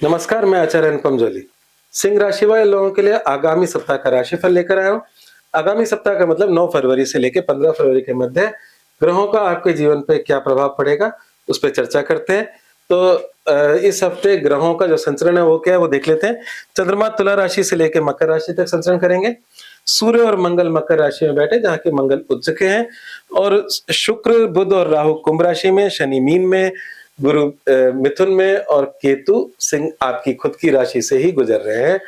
नमस्कार, मैं आचार्य अनुपम जोली। सिंह राशि वाले लोगों के लिए आगामी सप्ताह का राशिफल लेकर आया हूँ। आगामी सप्ताह का मतलब 9 फरवरी से लेकर 15 फरवरी के मध्य ग्रहों का आपके जीवन पे क्या प्रभाव पड़ेगा, उस पे चर्चा करते हैं। तो इस हफ्ते ग्रहों का जो संचरण है वो क्या है वो देख लेते हैं। चंद्रमा तुला राशि से लेकर मकर राशि तक संचरण करेंगे। सूर्य और मंगल मकर राशि में बैठे जहाँ के मंगल उच्च के हैं और शुक्र, बुध और राहु कुंभ राशि में, शनि मीन में, गुरु मिथुन में और केतु सिंह आपकी खुद की राशि से ही गुजर रहे हैं।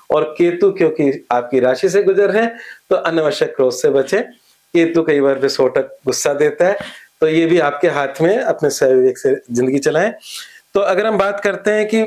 और केतु क्योंकि आपकी राशि से गुजर रहे हैं तो अनावश्यक क्रोध से बचें। केतु कई बार विस्फोटक गुस्सा देता है, तो ये भी आपके हाथ में है, अपने सहविवेक से जिंदगी चलाएं। तो अगर हम बात करते हैं कि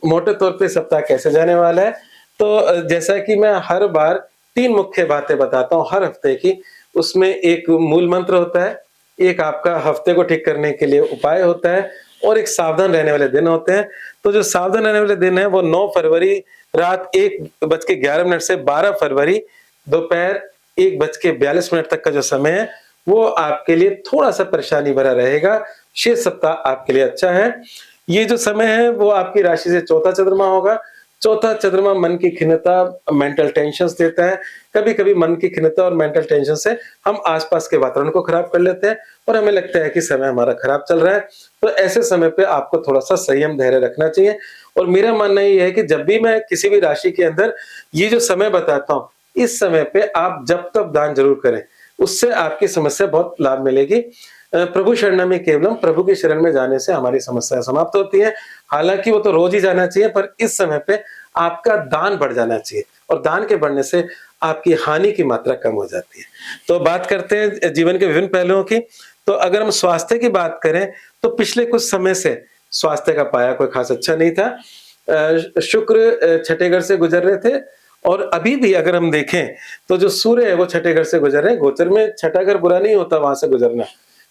मोटे तौर पे सप्ताह कैसे जाने वाला है, तो जैसा कि मैं हर बार 3 मुख्य बातें बताता हूँ हर हफ्ते की, उसमें एक मूल मंत्र होता है, एक आपका हफ्ते को ठीक करने के लिए उपाय होता है और एक सावधान रहने वाले दिन होते हैं। तो जो सावधान रहने वाले दिन है वो 9 फरवरी रात 1:11 से 12 फरवरी दोपहर 1:42 तक का जो समय है वो आपके लिए थोड़ा-सा परेशानी भरा रहेगा। शेष सप्ताह आपके लिए अच्छा है। ये जो समय है वो आपकी राशि से चौथा चंद्रमा होगा। चौथा चंद्रमा मन की खिन्नता, मेंटल टेंशन्स देता है। कभी-कभी मन की खिन्नता और मेंटल टेंशन से हम आस-पास के वातावरण को खराब कर लेते हैं और हमें लगता है कि समय हमारा खराब चल रहा है। तो ऐसे समय पे आपको थोड़ा-सा संयम, धैर्य रखना चाहिए। और मेरा मानना ये है कि जब भी मैं किसी भी राशि के अंदर ये जो समय बताता हूँ, इस समय पे आप जप-तप दान ज़रूर करें। उससे आपकी समस्या बहुत लाभ मिलेगी। प्रभु शरणम केवलम, प्रभु की शरण में जाने से हमारी समस्याएँ समाप्त होती हैं। हालाँकि वो तो रोज़ ही जाना चाहिए, पर इस समय पे आपका दान बढ़ जाना चाहिए और दान के बढ़ने से आपकी हानि की मात्रा कम हो जाती है। तो बात करते हैं जीवन के विभिन्न पहलुओं की। तो अगर हम स्वास्थ्य की बात करें, तो पिछले कुछ समय से स्वास्थ्य का पाया कोई खास अच्छा नहीं था। शुक्र छठे घर से गुजर रहे थे और अभी भी अगर हम देखें, तो जो सूर्य है वो छठे घर से गुजर रहे हैं। गोचर में छठा घर बुरा नहीं होता वहाँ से गुजरना,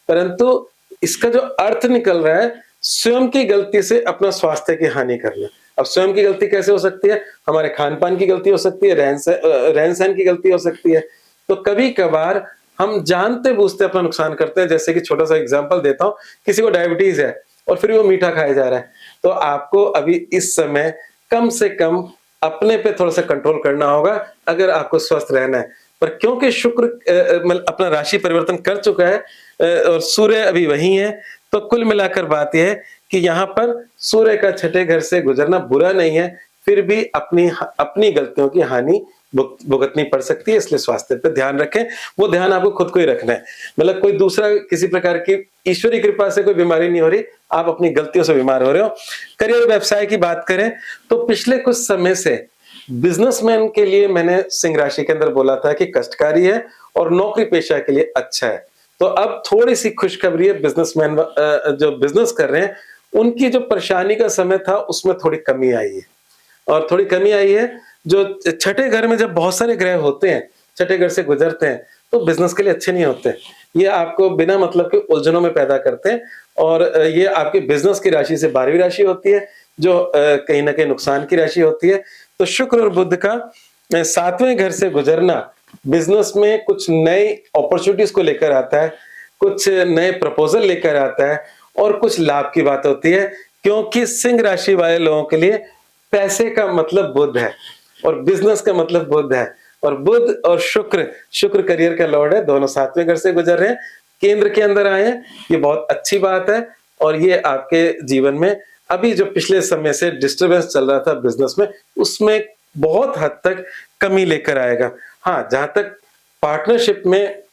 परंतु इसका जो अर्थ निकल रहा है, स्वयं की गलती से अपना स्वास्थ्य की हानि करना। अब स्वयं की गलती कैसे हो सकती है? हमारे खान-पान की गलती हो सकती है, रहन-सहन की गलती हो सकती है। तो कभी-कभार हम जानते-बूझते अपना नुकसान करते हैं। जैसे कि छोटा-सा एग्ज़ाम्पल देता हूँ, किसी को डायबिटीज़ है और फिर वो मीठा खाया जा रहा है। तो आपको अभी इस समय कम से कम अपने पे थोड़ा-सा कंट्रोल करना होगा, अगर आपको स्वस्थ रहना है। पर क्योंकि शुक्र मतलब अपना राशि परिवर्तन कर चुका है और सूर्य अभी वहीं है, तो कुल मिलाकर बात ये है कि यहाँ पर सूर्य का छठे घर से गुजरना बुरा नहीं है, फिर भी अपनी गलतियों की हानि भुगतनी पड़ सकती है, इसलिए स्वास्थ्य पे ध्यान रखें। वो ध्यान आपको खुद को ही रखना है। मतलब कोई दूसरा किसी प्रकार की ईश्वरी कृपा से कोई बीमारी नहीं हो रही, आप अपनी गलतियों से बीमार हो रहे हो। करियर व्यवसाय की बात करें, तो पिछले कुछ समय से बिज़नेसमैन के लिए मैंने सिंह राशि के अंदर बोला था कि कष्टकारी है और नौकरी पेशा के लिए अच्छा है। तो अब थोड़ी-सी खुशखबरी है, बिज़नेसमैन जो बिज़नेस कर रहे हैं, उनकी जो परेशानी का समय था उसमें थोड़ी कमी आई है। और थोड़ी कमी आई है, जो छठे घर में जब बहुत सारे ग्रह होते हैं, छठे घर से गुजरते हैं, तो बिज़नेस के लिए अच्छे नहीं होते। ये आपको बिना मतलब के उलझनों में पैदा करते हैं और ये आपके बिज़नेस की राशि से 12वीं राशि होती है, जो कहीं न कहीं नुकसान की राशि होती है। तो शुक्र और बुध का 7वें घर से गुजरना बिज़नेस में कुछ नई अपॉर्च्युनिटीज़ को लेकर आता है, कुछ नए प्रपोज़ल लेकर आता है और कुछ लाभ की बात होती है, क्योंकि सिंह राशि वाले लोगों के लिए पैसे का मतलब बुध है और बिज़नेस का मतलब बुध है। और बुध और शुक्र, शुक्र करियर का लॉर्ड है, दोनों 7वें घर से गुजर रहे हैं, केंद्र के अंदर आए हैं, ये बहुत अच्छी बात है और ये आपके जीवन में अभी जो पिछले समय से डिस्टर्बेंस चल रहा था बिज़नेस में, उसमें बहुत हद तक कमी लेकर आएगा। हाँ, जहाँ तक पार्टनरशिप में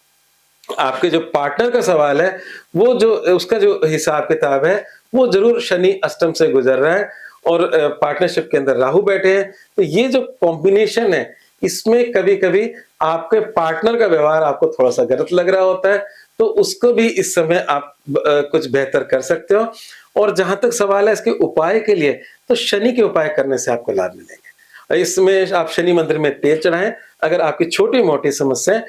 आपके जो पार्टनर का सवाल है, वो जो उसका जो हिसाब-किताब है, वो ज़रूर शनि अष्टम से गुज़र रहा है और पार्टनरशिप के अंदर राहु बैठे हैं। तो ये जो कॉम्बिनेशन है, इसमें कभी-कभी आपके पार्टनर का व्यवहार आपको थोड़ा-सा गलत लग रहा होता है, तो उसको भी इस समय आप कुछ बेहतर कर सकते हो। और जहाँ तक सवाल है इसके उपाय के लिए, तो शनि के उपाय करने से आपको लाभ मिलेंगे। इसमें आप शनि मंदिर में तेल चढ़ाएँ, अगर आपकी छोटी-मोटी समस्याएँ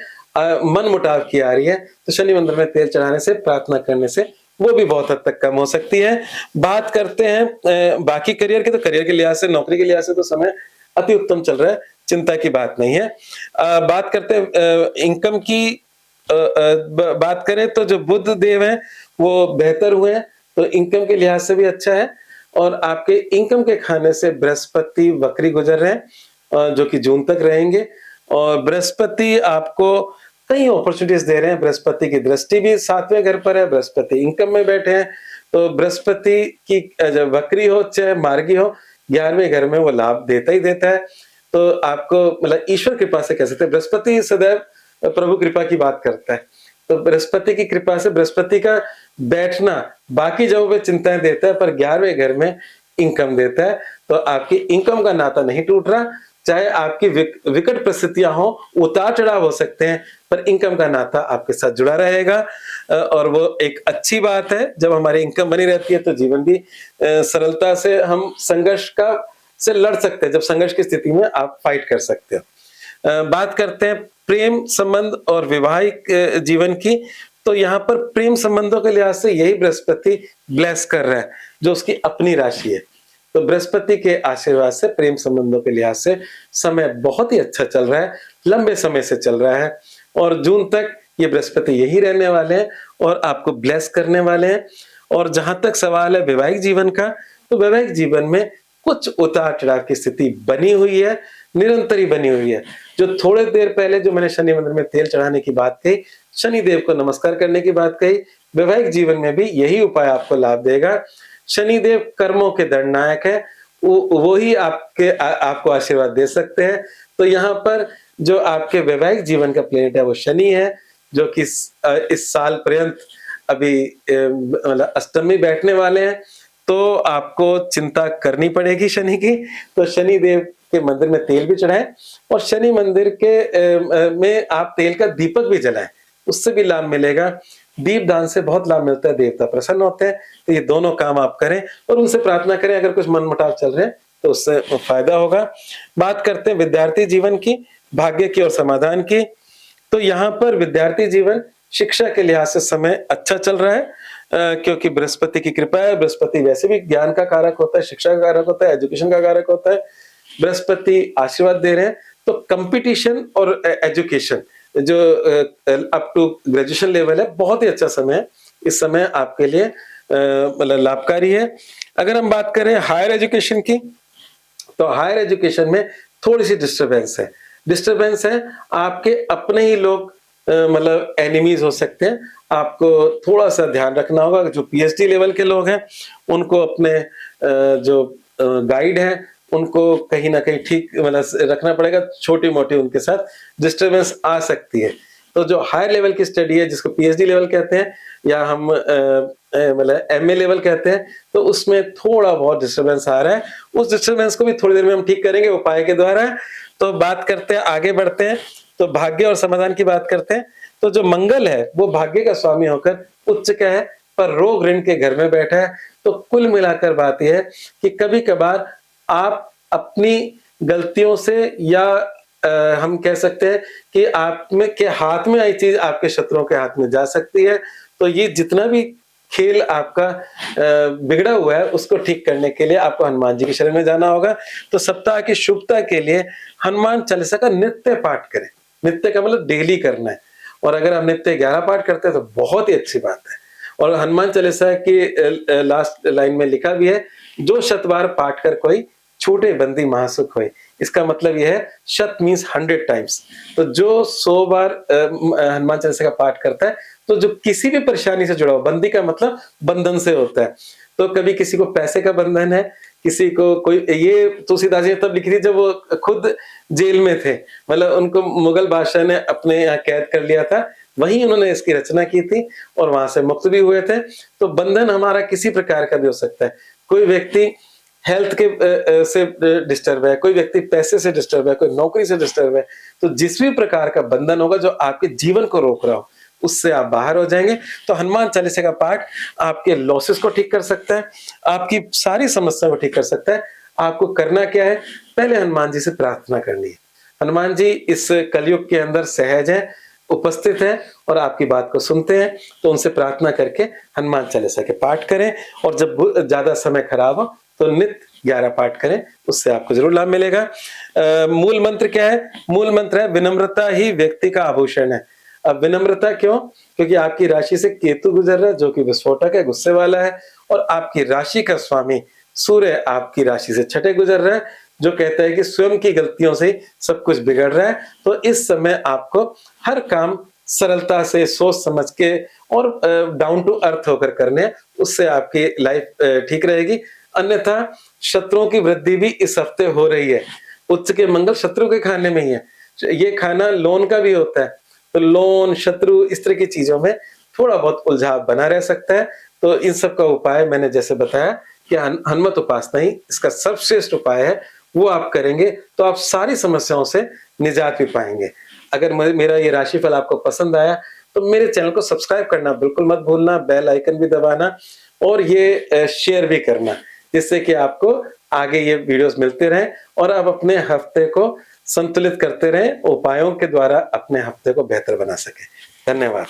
मनमुटाव की आ रही है, तो शनि मंदिर में तेल चढ़ाने से, प्रार्थना करने से वो भी बहुत हद तक कम हो सकती है। बात करते हैं बाकी करियर की, तो करियर के लिहाज से, नौकरी के लिहाज से तो समय अति उत्तम चल रहा है, चिंता की बात नहीं है। बात करते हैं इनकम की, बात करें तो जो बुध देव हैं, वो बेहतर हुए हैं, तो इनकम के लिहाज से भी अच्छा है। और आपके इनकम के खाने से बृहस्पति वक्री गुजर रहे हैं, जो कि जून तक रहेंगे। और बृहस्पति आपको कई अपॉर्चुनिटीज दे रहे हैं। बृहस्पति की दृष्टि भी 7वें घर पर है, बृहस्पति इनकम में बैठे हैं, तो बृहस्पति की जब वक्री हो चाहे मार्गी हो, 11वें घर में वो लाभ देता ही देता है। तो आपको मतलब ईश्वर कृपा से कह सकते हैं, बृहस्पति सदैव प्रभु कृपा की बात करता है। तो बृहस्पति की कृपा से बृहस्पति का बैठना बाकी जगहों पे चिंताएं देता है, पर 11वें घर में इनकम देता है। तो आपकी इनकम का नाता नहीं टूट रहा, चाहे आपकी विकट परिस्थितियां हो, उतार चढ़ाव हो सकते हैं, पर इनकम का नाता आपके साथ जुड़ा रहेगा। और वो एक अच्छी बात है। जब हमारी इनकम बनी रहती है तो जीवन भी सरलता से हम संघर्ष का से लड़ सकते हैं। जब संघर्ष की स्थिति में आप फाइट कर सकते हो। बात करते हैं प्रेम संबंध और वैवाहिक जीवन की। तो यहाँ पर प्रेम संबंधों के लिहाज से यही बृहस्पति ब्लेस कर रहा है, जो उसकी अपनी राशि है। तो बृहस्पति के आशीर्वाद से प्रेम संबंधों के लिहाज से समय बहुत ही अच्छा चल रहा है, लंबे समय से चल रहा है, और जून तक ये बृहस्पति यही रहने वाले हैं और आपको ब्लेस करने वाले हैं। और जहां तक सवाल है वैवाहिक जीवन का, तो वैवाहिक जीवन में कुछ उतार चढ़ाव की स्थिति बनी हुई है, निरंतर ही बनी हुई है। जो थोड़े देर पहले जो मैंने शनि मंदिर में तेल चढ़ाने की बात कही, शनि देव को नमस्कार करने की बात कही, वैवाहिक जीवन में भी यही उपाय आपको लाभ देगा। शनि देव कर्मों के दंडनायक है, वो ही आपको आशीर्वाद दे सकते हैं। तो यहाँ पर जो आपके वैवाहिक जीवन का प्लेनेट है वो शनि है, जो कि इस साल पर्यंत अभी मतलब अष्टमी बैठने वाले हैं। तो आपको चिंता करनी पड़ेगी शनि की। तो शनि देव के मंदिर में तेल भी चढ़ाएं, और शनि मंदिर के में आप तेल का दीपक भी जलाएं, उससे भी लाभ मिलेगा। दीप दान से बहुत लाभ मिलता है, देवता प्रसन्न होते हैं। तो ये दोनों काम आप करें और उनसे प्रार्थना करें। अगर कुछ मनमुटाव चल रहे हैं तो उससे फायदा होगा। बात करते हैं विद्यार्थी जीवन की, भाग्य की और समाधान की। तो यहाँ पर विद्यार्थी जीवन शिक्षा के लिहाज से समय अच्छा चल रहा है, क्योंकि बृहस्पति की कृपा है। बृहस्पति वैसे भी ज्ञान का कारक होता है, शिक्षा का कारक होता है, एजुकेशन का कारक होता है। बृहस्पति आशीर्वाद दे रहे हैं। तो कंपटीशन और एजुकेशन जो अप टू ग्रेजुएशन लेवल है, बहुत ही अच्छा समय है। इस समय आपके लिए मतलब लाभकारी है। अगर हम बात करें हायर एजुकेशन की, तो हायर एजुकेशन में थोड़ी सी डिस्टरबेंस है। आपके अपने ही लोग मतलब एनिमीज हो सकते हैं। आपको थोड़ा सा ध्यान रखना होगा। जो पीएचडी लेवल के लोग हैं, उनको अपने जो गाइड हैं उनको कहीं ना कहीं ठीक मतलब रखना पड़ेगा। छोटी मोटी उनके साथ डिस्टरबेंस आ सकती है। तो जो हायर लेवल की स्टडी है, जिसको पीएचडी लेवल कहते हैं या हम मतलब एमए लेवल कहते हैं, तो उसमें थोड़ा बहुत डिस्टरबेंस आ रहा है। उस डिस्टरबेंस को भी थोड़ी देर में हम ठीक करेंगे उपाय के द्वारा। तो बात करते हैं, आगे बढ़ते हैं, तो भाग्य और समाधान की बात करते हैं। तो जो मंगल है वो भाग्य का स्वामी होकर उच्च का है, पर रोग ऋण के घर में बैठा है। तो कुल मिलाकर बात यह है कि कभी कभार आप अपनी गलतियों से या हम कह सकते हैं कि आप में के हाथ में आई चीज आपके शत्रुओं के हाथ में जा सकती है। तो ये जितना भी खेल आपका बिगड़ा हुआ है, उसको ठीक करने के लिए आपको हनुमान जी की शरण में जाना होगा। तो सप्ताह की शुभता के लिए हनुमान चालीसा का नित्य पाठ करें। नित्य का मतलब डेली करना है। और अगर आप नित्य 11 पाठ करते हैं तो बहुत ही अच्छी बात है। और हनुमान चालीसा की लास्ट लाइन में लिखा भी है, जो शतबार पाठ कर कोई छूटे बंदी महासुख होए। इसका मतलब यह है, शत मीन्स 100 टाइम्स। तो जो 100 बार हनुमान चालीसा का पाठ करता है, तो जो किसी भी परेशानी से जुड़ा हो, बंदी का मतलब बंधन से होता है। तो कभी किसी को पैसे का बंधन है, किसी को कोई, ये तुलसीदास जी ने तब लिखी थी जब वो खुद जेल में थे। मतलब उनको मुगल बादशाह ने अपने यहाँ कैद कर लिया था, वहीं उन्होंने इसकी रचना की थी और वहां से मुक्त भी हुए थे। तो बंधन हमारा किसी प्रकार का भी हो सकता है। कोई व्यक्ति हेल्थ के से डिस्टर्ब है, कोई व्यक्ति पैसे से डिस्टर्ब है, कोई नौकरी से डिस्टर्ब है। तो जिस भी प्रकार का बंधन होगा जो आपके जीवन को रोक रहा हो, उससे आप बाहर हो जाएंगे। तो हनुमान चालीसा का पाठ आपके लॉसेस को ठीक कर सकता है, आपकी सारी समस्या को ठीक कर सकता है। आपको करना क्या है, पहले हनुमान जी से प्रार्थना करनी है। हनुमान जी इस कलयुग के अंदर सहज है, उपस्थित है और आपकी बात को सुनते हैं। तो उनसे प्रार्थना करके हनुमान चालीसा के पाठ करें। और जब ज्यादा समय खराब हो तो नित्य 11 पाठ करें, उससे आपको जरूर लाभ मिलेगा। मूल मंत्र क्या है? मूल मंत्र है, विनम्रता ही व्यक्ति का आभूषण है। अब विनम्रता क्यों? क्योंकि आपकी राशि से केतु गुजर रहा है, जो कि विस्फोटक है, गुस्से वाला है। और आपकी राशि का स्वामी सूर्य आपकी राशि से छठे गुजर रहा है, जो कहता है कि स्वयं की गलतियों से सब कुछ बिगड़ रहा है। तो इस समय आपको हर काम सरलता से सोच समझ के और डाउन टू अर्थ होकर करने हैं, उससे आपकी लाइफ ठीक रहेगी। अन्यथा शत्रुओं की वृद्धि भी इस हफ्ते हो रही है। उच्च के मंगल शत्रु के खाने में ही है। ये खाना लोन का भी होता है, तो लोन, शत्रु, इस तरह की चीजों में थोड़ा बहुत उलझाव बना रह सकता है। तो इन सब का उपाय मैंने जैसे बताया कि हनुमत उपासना ही इसका सर्वश्रेष्ठ उपाय है। वो आप करेंगे तो आप सारी समस्याओं से निजात भी पाएंगे। अगर मेरा ये राशिफल आपको पसंद आया तो मेरे चैनल को सब्सक्राइब करना बिल्कुल मत भूलना, बेल आइकन भी दबाना और ये शेयर भी करना, जिससे कि आपको आगे ये वीडियोस मिलते रहें और आप अपने हफ्ते को संतुलित करते रहें, उपायों के द्वारा अपने हफ्ते को बेहतर बना सकें। धन्यवाद।